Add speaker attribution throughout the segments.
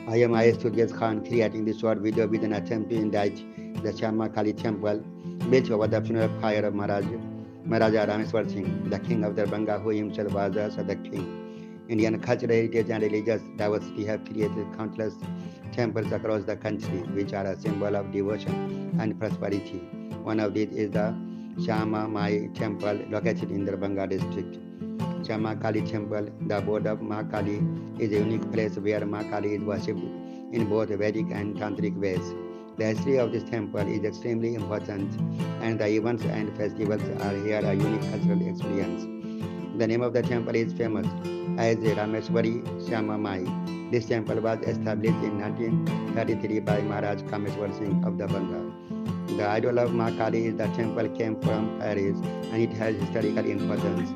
Speaker 1: I am IS Turgez Khan creating this short video with an attempt to indict the Shyama Kali temple built over the funeral pyre of Maharaja Rameswar Singh, the king of Darbhanga, who himself was a Sadak king. Indian cultural heritage and religious diversity have created countless temples across the country, which are a symbol of devotion and prosperity. One of these is the Shyama Mai temple located in Darbhanga district. Shyama Kali temple, the abode of Ma Kali, is a unique place where Ma Kali is worshipped in both Vedic and Tantric ways. The history of this temple is extremely important, and the events and festivals are here a unique cultural experience. The name of the temple is famous as Rameswari Shyama Mai. This temple was established in 1933 by Maharaj Kameswar Singh of the Banga. The idol of Ma Kali is the temple came from Paris, and it has historical importance.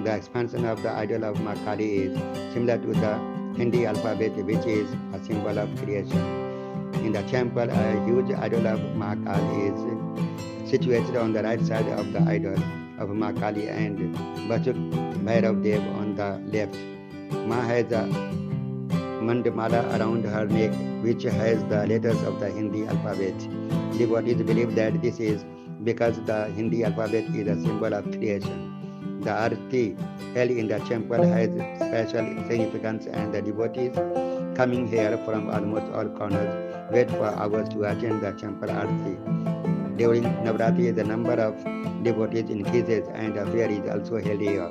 Speaker 1: The expansion of the idol of Ma Kali is similar to the Hindi alphabet, which is a symbol of creation. In the temple, a huge idol of Ma Kali is situated on the right side of the idol of Ma Kali and Bachuk Bhairav Dev on the left. Ma has a mandamala around her neck, which has the letters of the Hindi alphabet. Devotees believe that this is because the Hindi alphabet is a symbol of creation. The arti held in the temple has special significance, and the devotees coming here from almost all corners wait for hours to attend the temple arti. During Navratri, the number of devotees increases, and a fair is also held here.